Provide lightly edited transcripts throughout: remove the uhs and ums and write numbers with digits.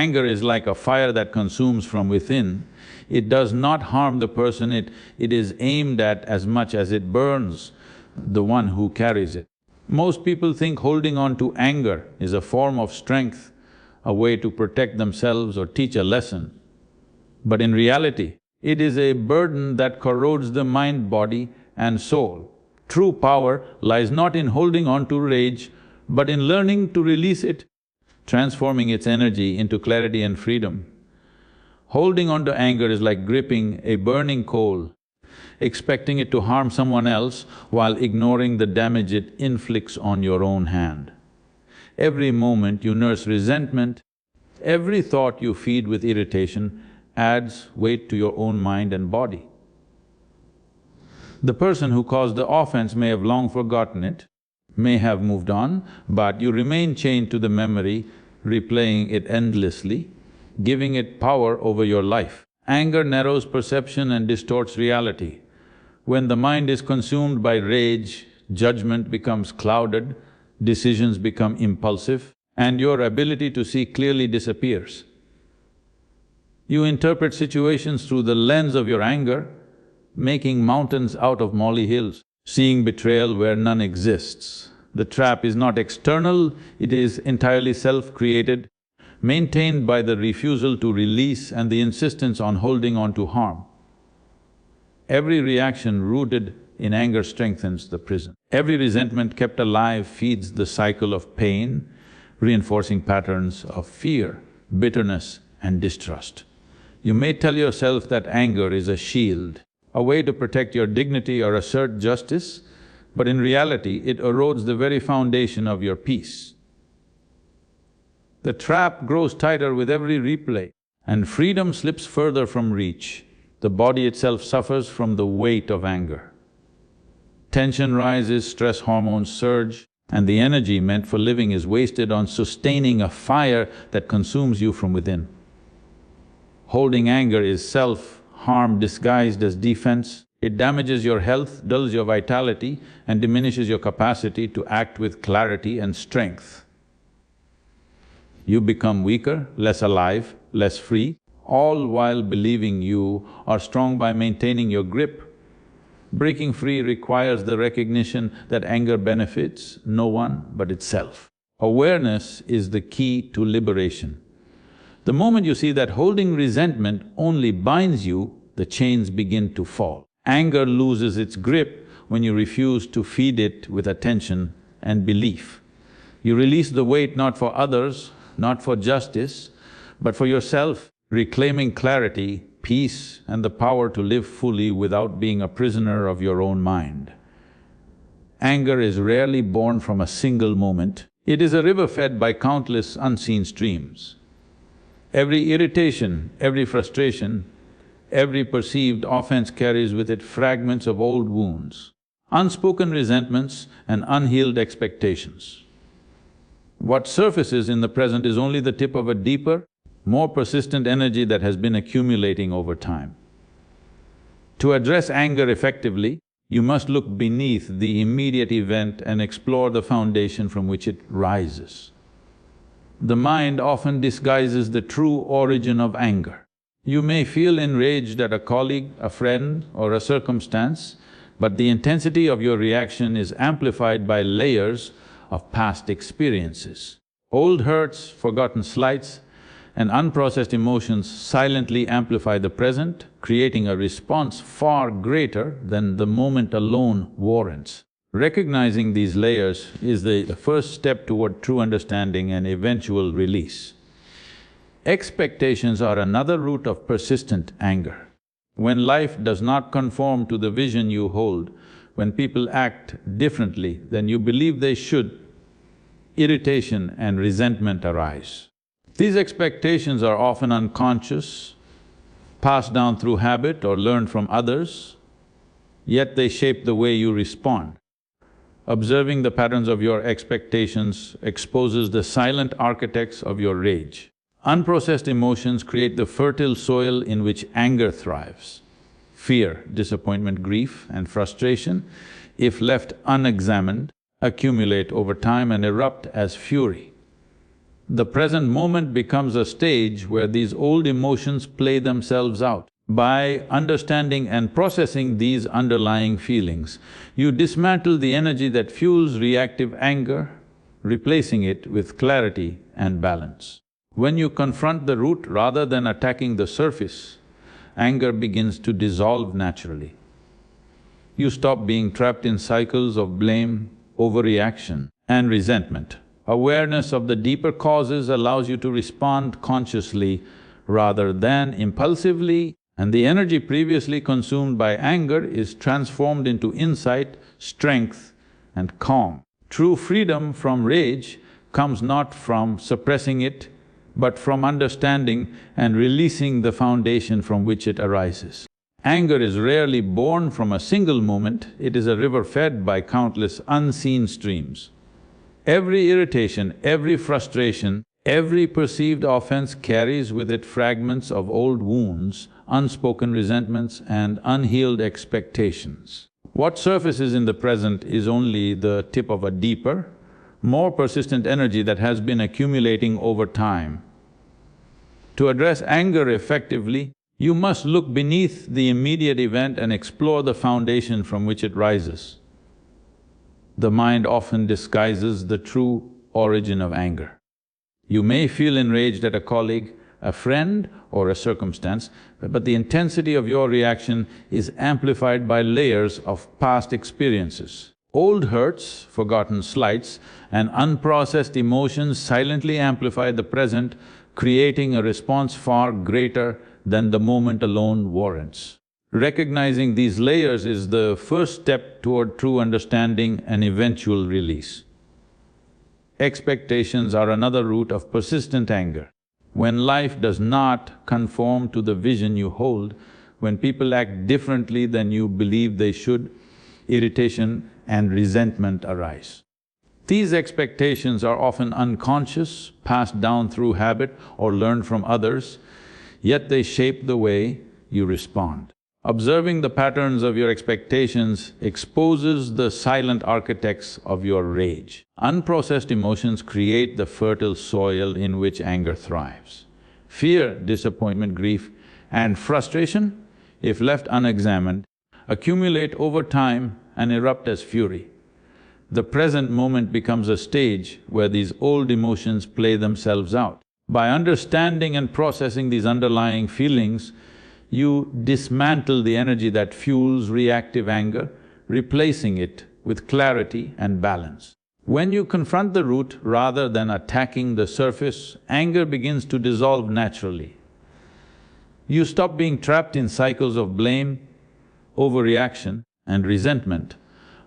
Anger is like a fire that consumes from within. It does not harm the person, it is aimed at as much as it burns the one who carries it. Most people think holding on to anger is a form of strength, a way to protect themselves or teach a lesson. But in reality, it is a burden that corrodes the mind, body and soul. True power lies not in holding on to rage, but in learning to release it, transforming its energy into clarity and freedom. Holding on to anger is like gripping a burning coal, expecting it to harm someone else while ignoring the damage it inflicts on your own hand. Every moment you nurse resentment, every thought you feed with irritation adds weight to your own mind and body. The person who caused the offense may have long forgotten it, may have moved on, but you remain chained to the memory, replaying it endlessly, giving it power over your life. Anger narrows perception and distorts reality. When the mind is consumed by rage, judgment becomes clouded, decisions become impulsive, and your ability to see clearly disappears. You interpret situations through the lens of your anger, making mountains out of molehills, seeing betrayal where none exists. The trap is not external, it is entirely self-created, maintained by the refusal to release and the insistence on holding on to harm. Every reaction rooted in anger strengthens the prison. Every resentment kept alive feeds the cycle of pain, reinforcing patterns of fear, bitterness and distrust. You may tell yourself that anger is a shield, a way to protect your dignity or assert justice, but in reality, it erodes the very foundation of your peace. The trap grows tighter with every replay, and freedom slips further from reach. The body itself suffers from the weight of anger. Tension rises, stress hormones surge, and the energy meant for living is wasted on sustaining a fire that consumes you from within. Holding anger is self-harm disguised as defense. It damages your health, dulls your vitality, and diminishes your capacity to act with clarity and strength. You become weaker, less alive, less free, all while believing you are strong by maintaining your grip. Breaking free requires the recognition that anger benefits no one but itself. Awareness is the key to liberation. The moment you see that holding resentment only binds you, the chains begin to fall. Anger loses its grip when you refuse to feed it with attention and belief. You release the weight not for others, not for justice, but for yourself, reclaiming clarity, peace and the power to live fully without being a prisoner of your own mind. Anger is rarely born from a single moment. It is a river fed by countless unseen streams. Every irritation, every frustration, every perceived offense carries with it fragments of old wounds, unspoken resentments and unhealed expectations. What surfaces in the present is only the tip of a deeper, more persistent energy that has been accumulating over time. To address anger effectively, you must look beneath the immediate event and explore the foundation from which it rises. The mind often disguises the true origin of anger. You may feel enraged at a colleague, a friend or a circumstance, but the intensity of your reaction is amplified by layers of past experiences. Old hurts, forgotten slights, and unprocessed emotions silently amplify the present, creating a response far greater than the moment alone warrants. Recognizing these layers is the first step toward true understanding and eventual release. Expectations are another root of persistent anger. When life does not conform to the vision you hold, when people act differently than you believe they should, irritation and resentment arise. These expectations are often unconscious, passed down through habit or learned from others, yet they shape the way you respond. Observing the patterns of your expectations exposes the silent architects of your rage. Unprocessed emotions create the fertile soil in which anger thrives. Fear, disappointment, grief and frustration, if left unexamined, accumulate over time and erupt as fury. The present moment becomes a stage where these old emotions play themselves out. By understanding and processing these underlying feelings, you dismantle the energy that fuels reactive anger, replacing it with clarity and balance. When you confront the root rather than attacking the surface, anger begins to dissolve naturally. You stop being trapped in cycles of blame, overreaction, and resentment. Awareness of the deeper causes allows you to respond consciously rather than impulsively, and the energy previously consumed by anger is transformed into insight, strength, and calm. True freedom from rage comes not from suppressing it, but from understanding and releasing the foundation from which it arises. Anger is rarely born from a single moment, it is a river fed by countless unseen streams. Every irritation, every frustration, every perceived offense carries with it fragments of old wounds, unspoken resentments, and unhealed expectations. What surfaces in the present is only the tip of a deeper, more persistent energy that has been accumulating over time. To address anger effectively, you must look beneath the immediate event and explore the foundation from which it rises. The mind often disguises the true origin of anger. You may feel enraged at a colleague, a friend, or a circumstance, but the intensity of your reaction is amplified by layers of past experiences. Old hurts, forgotten slights, and unprocessed emotions silently amplify the present, creating a response far greater than the moment alone warrants. Recognizing these layers is the first step toward true understanding and eventual release. Expectations are another root of persistent anger. When life does not conform to the vision you hold, when people act differently than you believe they should, irritation and resentment arise. These expectations are often unconscious, passed down through habit or learned from others, yet they shape the way you respond. Observing the patterns of your expectations exposes the silent architects of your rage. Unprocessed emotions create the fertile soil in which anger thrives. Fear, disappointment, grief, and frustration, if left unexamined, accumulate over time and erupt as fury. The present moment becomes a stage where these old emotions play themselves out. By understanding and processing these underlying feelings, you dismantle the energy that fuels reactive anger, replacing it with clarity and balance. When you confront the root rather than attacking the surface, anger begins to dissolve naturally. You stop being trapped in cycles of blame, overreaction, and resentment.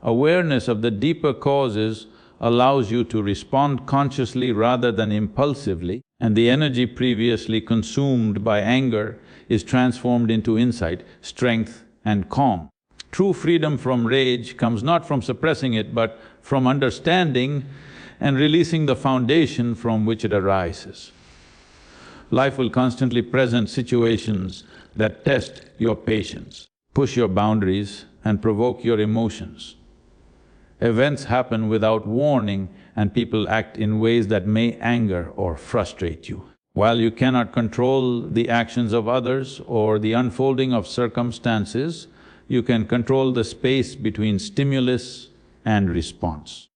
Awareness of the deeper causes allows you to respond consciously rather than impulsively, and the energy previously consumed by anger is transformed into insight, strength, and calm. True freedom from rage comes not from suppressing it, but from understanding and releasing the foundation from which it arises. Life will constantly present situations that test your patience, push your boundaries, and provoke your emotions. Events happen without warning and people act in ways that may anger or frustrate you. While you cannot control the actions of others or the unfolding of circumstances, you can control the space between stimulus and response.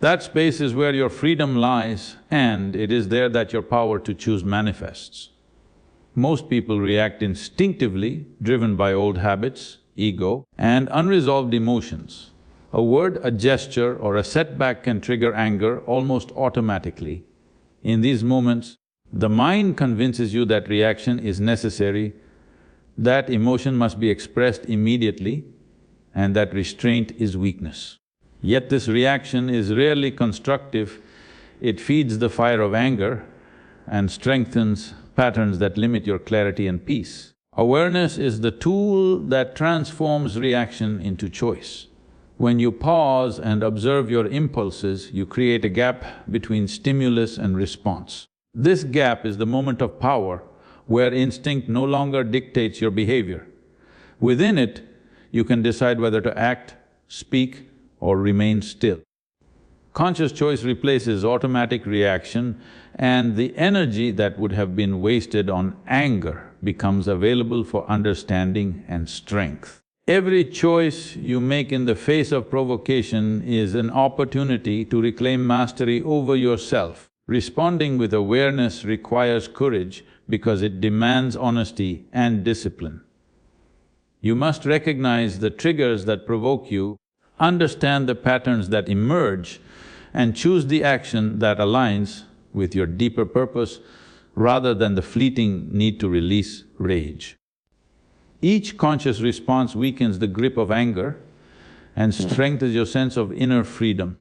That space is where your freedom lies, and it is there that your power to choose manifests. Most people react instinctively, driven by old habits, ego, and unresolved emotions. A word, a gesture, or a setback can trigger anger almost automatically. In these moments, the mind convinces you that reaction is necessary, that emotion must be expressed immediately, and that restraint is weakness. Yet this reaction is rarely constructive, it feeds the fire of anger and strengthens patterns that limit your clarity and peace. Awareness is the tool that transforms reaction into choice. When you pause and observe your impulses, you create a gap between stimulus and response. This gap is the moment of power where instinct no longer dictates your behavior. Within it, you can decide whether to act, speak, or remain still. Conscious choice replaces automatic reaction, and the energy that would have been wasted on anger becomes available for understanding and strength. Every choice you make in the face of provocation is an opportunity to reclaim mastery over yourself. Responding with awareness requires courage because it demands honesty and discipline. You must recognize the triggers that provoke you, understand the patterns that emerge, and choose the action that aligns with your deeper purpose rather than the fleeting need to release rage. Each conscious response weakens the grip of anger and strengthens your sense of inner freedom.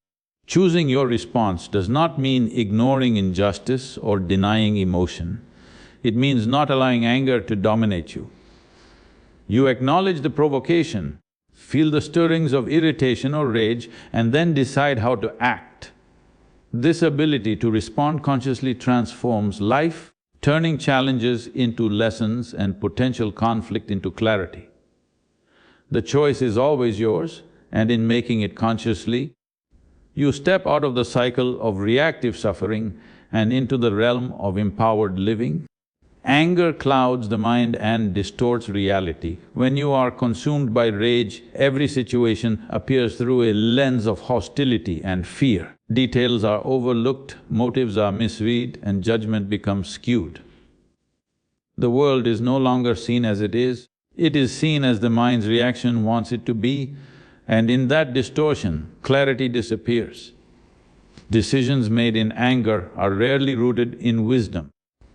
Choosing your response does not mean ignoring injustice or denying emotion. It means not allowing anger to dominate you. You acknowledge the provocation, feel the stirrings of irritation or rage, and then decide how to act. This ability to respond consciously transforms life, turning challenges into lessons and potential conflict into clarity. The choice is always yours, and in making it consciously, you step out of the cycle of reactive suffering and into the realm of empowered living. Anger clouds the mind and distorts reality. When you are consumed by rage, every situation appears through a lens of hostility and fear. Details are overlooked, motives are misread, and judgment becomes skewed. The world is no longer seen as it is seen as the mind's reaction wants it to be, and in that distortion, clarity disappears. Decisions made in anger are rarely rooted in wisdom.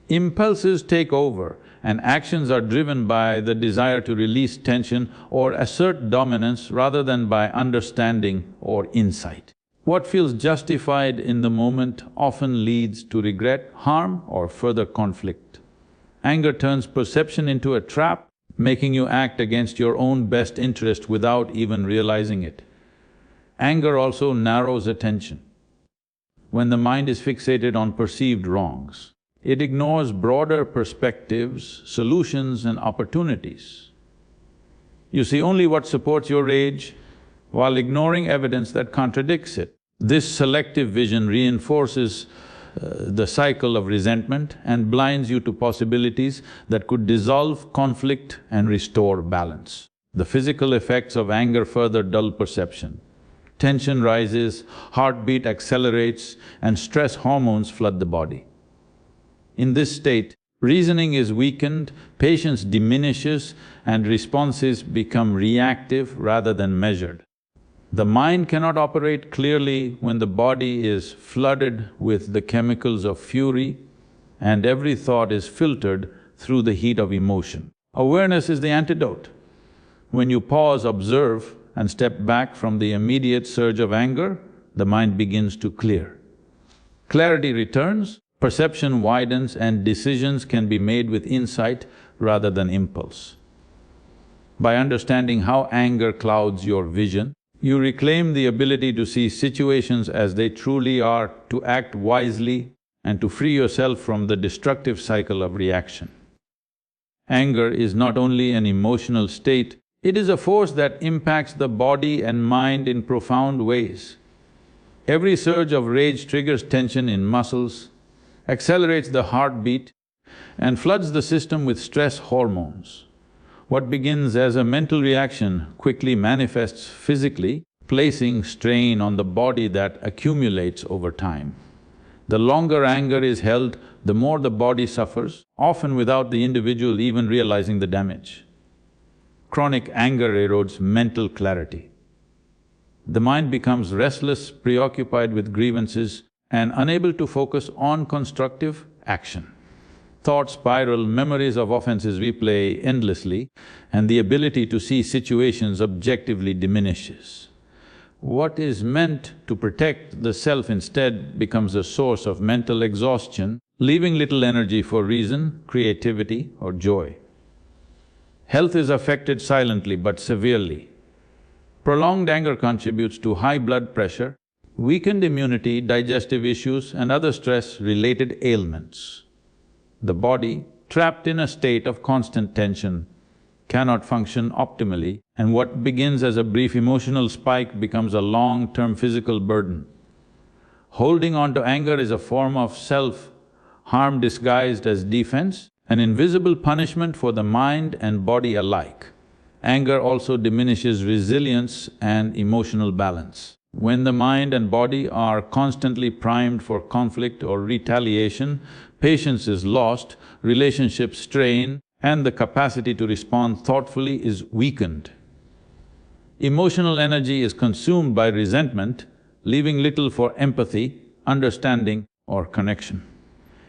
Impulses take over, and actions are driven by the desire to release tension or assert dominance rather than by understanding or insight. What feels justified in the moment often leads to regret, harm, or further conflict. Anger turns perception into a trap, making you act against your own best interest without even realizing it. Anger also narrows attention. When the mind is fixated on perceived wrongs, it ignores broader perspectives, solutions, and opportunities. You see only what supports your rage while ignoring evidence that contradicts it. This selective vision reinforces the cycle of resentment and blinds you to possibilities that could dissolve conflict and restore balance. The physical effects of anger further dull perception. Tension rises, heartbeat accelerates, and stress hormones flood the body. In this state, reasoning is weakened, patience diminishes, and responses become reactive rather than measured. The mind cannot operate clearly when the body is flooded with the chemicals of fury, and every thought is filtered through the heat of emotion. Awareness is the antidote. When you pause, observe, and step back from the immediate surge of anger, the mind begins to clear. Clarity returns, perception widens, and decisions can be made with insight rather than impulse. By understanding how anger clouds your vision, you reclaim the ability to see situations as they truly are, to act wisely, and to free yourself from the destructive cycle of reaction. Anger is not only an emotional state, it is a force that impacts the body and mind in profound ways. Every surge of rage triggers tension in muscles, accelerates the heartbeat, and floods the system with stress hormones. What begins as a mental reaction quickly manifests physically, placing strain on the body that accumulates over time. The longer anger is held, the more the body suffers, often without the individual even realizing the damage. Chronic anger erodes mental clarity. The mind becomes restless, preoccupied with grievances, and unable to focus on constructive action. Thoughts spiral, memories of offenses replay endlessly, and the ability to see situations objectively diminishes. What is meant to protect the self instead becomes a source of mental exhaustion, leaving little energy for reason, creativity, or joy. Health is affected silently but severely. Prolonged anger contributes to high blood pressure, weakened immunity, digestive issues, and other stress-related ailments. The body, trapped in a state of constant tension, cannot function optimally, and what begins as a brief emotional spike becomes a long-term physical burden. Holding on to anger is a form of self-harm disguised as defense, an invisible punishment for the mind and body alike. Anger also diminishes resilience and emotional balance. When the mind and body are constantly primed for conflict or retaliation, patience is lost, relationships strain, and the capacity to respond thoughtfully is weakened. Emotional energy is consumed by resentment, leaving little for empathy, understanding, or connection.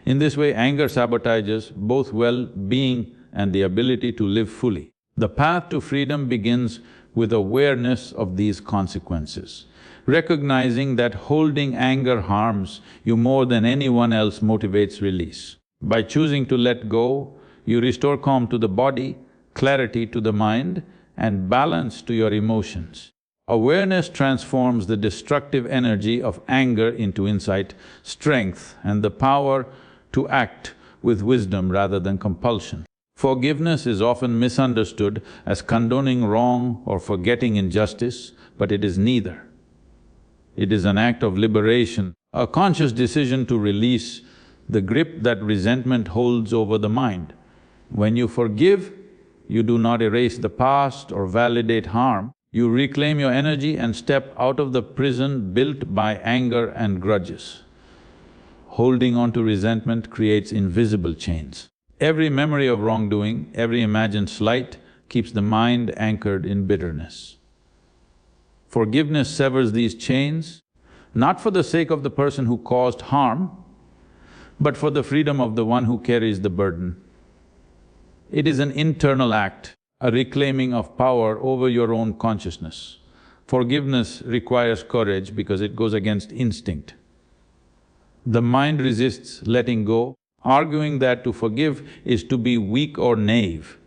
In this way, anger sabotages both well-being and the ability to live fully. The path to freedom begins with awareness of these consequences. Recognizing that holding anger harms you more than anyone else motivates release. By choosing to let go, you restore calm to the body, clarity to the mind, and balance to your emotions. Awareness transforms the destructive energy of anger into insight, strength, and the power to act with wisdom rather than compulsion. Forgiveness is often misunderstood as condoning wrong or forgetting injustice, but it is neither. It is an act of liberation, a conscious decision to release the grip that resentment holds over the mind. When you forgive, you do not erase the past or validate harm, you reclaim your energy and step out of the prison built by anger and grudges. Holding on to resentment creates invisible chains. Every memory of wrongdoing, every imagined slight keeps the mind anchored in bitterness. Forgiveness severs these chains, not for the sake of the person who caused harm, but for the freedom of the one who carries the burden. It is an internal act, a reclaiming of power over your own consciousness. Forgiveness requires courage because it goes against instinct. The mind resists letting go, arguing that to forgive is to be weak or naive.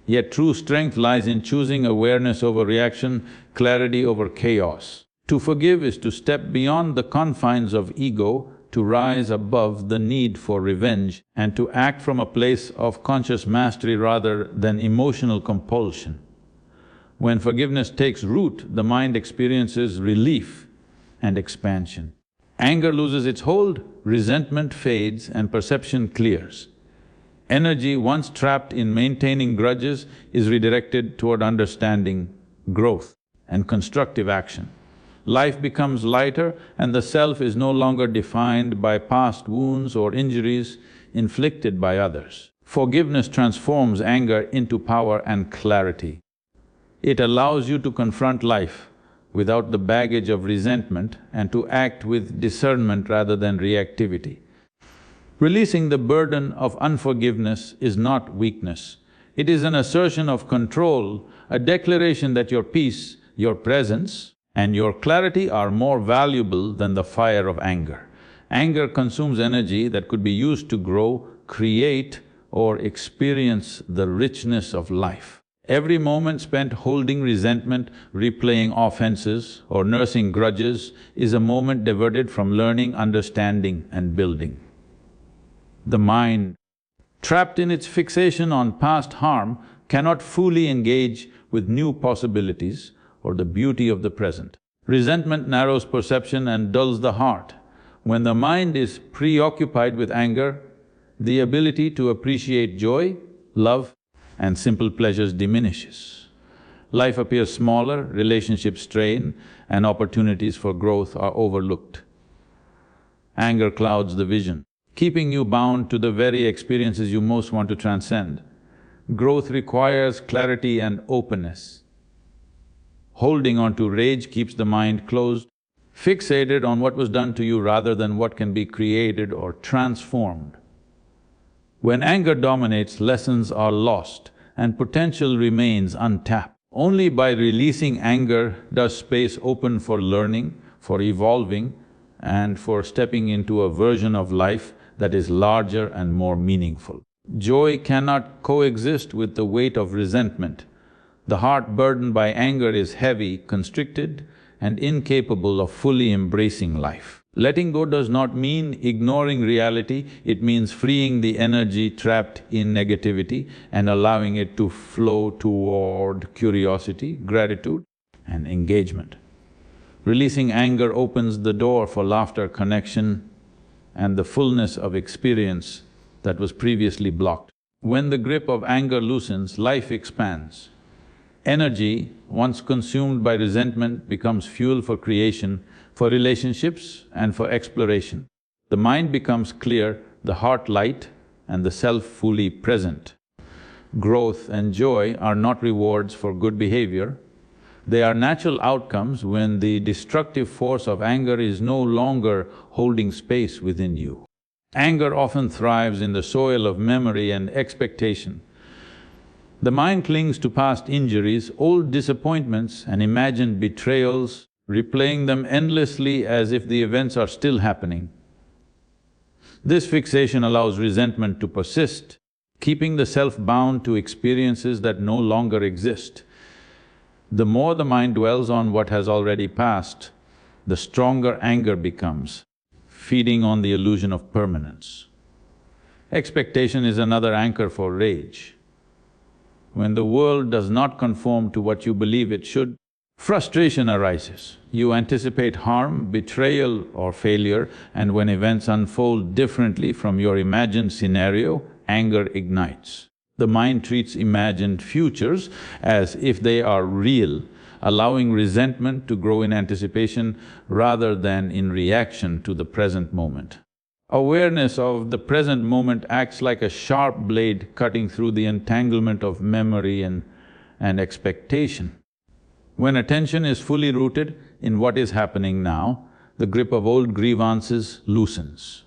Yet true strength lies in choosing awareness over reaction, clarity over chaos. To forgive is to step beyond the confines of ego, to rise above the need for revenge, and to act from a place of conscious mastery rather than emotional compulsion. When forgiveness takes root, the mind experiences relief and expansion. Anger loses its hold, resentment fades, and perception clears. Energy once trapped in maintaining grudges is redirected toward understanding, growth, and constructive action. Life becomes lighter and the self is no longer defined by past wounds or injuries inflicted by others. Forgiveness transforms anger into power and clarity. It allows you to confront life without the baggage of resentment and to act with discernment rather than reactivity. Releasing the burden of unforgiveness is not weakness. It is an assertion of control, a declaration that your peace, your presence, and your clarity are more valuable than the fire of anger. Anger consumes energy that could be used to grow, create, or experience the richness of life. Every moment spent holding resentment, replaying offenses, or nursing grudges is a moment diverted from learning, understanding, and building. The mind, trapped in its fixation on past harm, cannot fully engage with new possibilities or the beauty of the present. Resentment narrows perception and dulls the heart. When the mind is preoccupied with anger, the ability to appreciate joy, love, and simple pleasures diminishes. Life appears smaller, relationships strain, and opportunities for growth are overlooked. Anger clouds the vision, keeping you bound to the very experiences you most want to transcend. Growth requires clarity and openness. Holding on to rage keeps the mind closed, fixated on what was done to you rather than what can be created or transformed. When anger dominates, lessons are lost and potential remains untapped. Only by releasing anger does space open for learning, for evolving, and for stepping into a version of life that is larger and more meaningful. Joy cannot coexist with the weight of resentment. The heart burdened by anger is heavy, constricted, and incapable of fully embracing life. Letting go does not mean ignoring reality, it means freeing the energy trapped in negativity and allowing it to flow toward curiosity, gratitude, and engagement. Releasing anger opens the door for laughter, connection, and the fullness of experience that was previously blocked. When the grip of anger loosens, life expands. Energy, once consumed by resentment, becomes fuel for creation, for relationships and for exploration. The mind becomes clear, the heart light, and the self fully present. Growth and joy are not rewards for good behavior, they are natural outcomes when the destructive force of anger is no longer holding space within you. Anger often thrives in the soil of memory and expectation. The mind clings to past injuries, old disappointments and imagined betrayals, replaying them endlessly as if the events are still happening. This fixation allows resentment to persist, keeping the self bound to experiences that no longer exist. The more the mind dwells on what has already passed, the stronger anger becomes, feeding on the illusion of permanence. Expectation is another anchor for rage. When the world does not conform to what you believe it should, frustration arises. You anticipate harm, betrayal or failure, and when events unfold differently from your imagined scenario, anger ignites. The mind treats imagined futures as if they are real, allowing resentment to grow in anticipation rather than in reaction to the present moment. Awareness of the present moment acts like a sharp blade cutting through the entanglement of memory and expectation. When attention is fully rooted in what is happening now, the grip of old grievances loosens.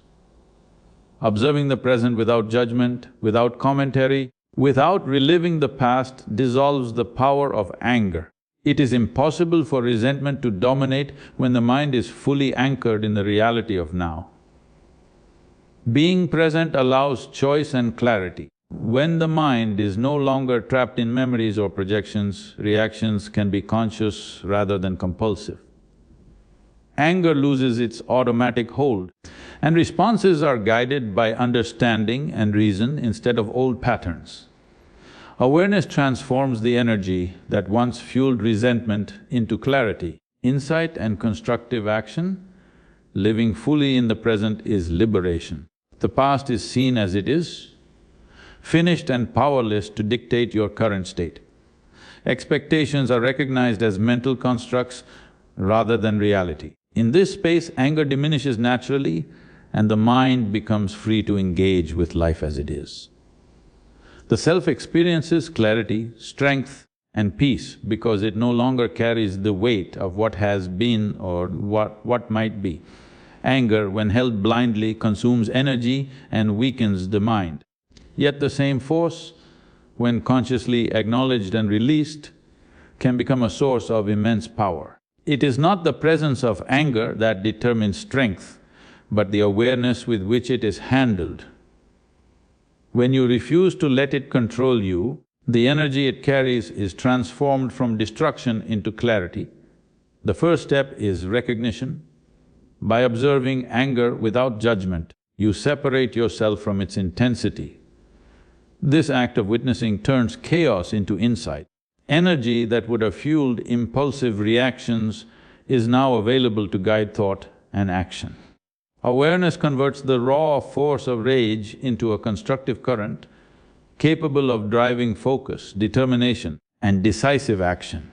Observing the present without judgment, without commentary, without reliving the past dissolves the power of anger. It is impossible for resentment to dominate when the mind is fully anchored in the reality of now. Being present allows choice and clarity. When the mind is no longer trapped in memories or projections, reactions can be conscious rather than compulsive. Anger loses its automatic hold, and responses are guided by understanding and reason instead of old patterns. Awareness transforms the energy that once fueled resentment into clarity, insight and constructive action. Living fully in the present is liberation. The past is seen as it is, finished and powerless to dictate your current state. Expectations are recognized as mental constructs rather than reality. In this space, anger diminishes naturally and the mind becomes free to engage with life as it is. The self experiences clarity, strength and peace because it no longer carries the weight of what has been or what might be. Anger, when held blindly, consumes energy and weakens the mind. Yet the same force, when consciously acknowledged and released, can become a source of immense power. It is not the presence of anger that determines strength, but the awareness with which it is handled. When you refuse to let it control you, the energy it carries is transformed from destruction into clarity. The first step is recognition. By observing anger without judgment, you separate yourself from its intensity. This act of witnessing turns chaos into insight. Energy that would have fueled impulsive reactions is now available to guide thought and action. Awareness converts the raw force of rage into a constructive current, capable of driving focus, determination and decisive action.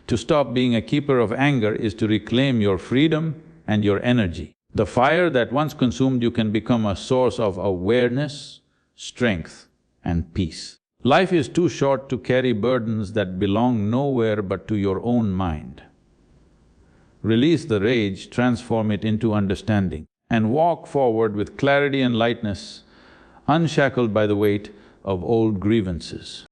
To stop being a keeper of anger is to reclaim your freedom and your energy. The fire that once consumed you can become a source of awareness, strength and peace. Life is too short to carry burdens that belong nowhere but to your own mind. Release the rage, transform it into understanding, and walk forward with clarity and lightness, unshackled by the weight of old grievances.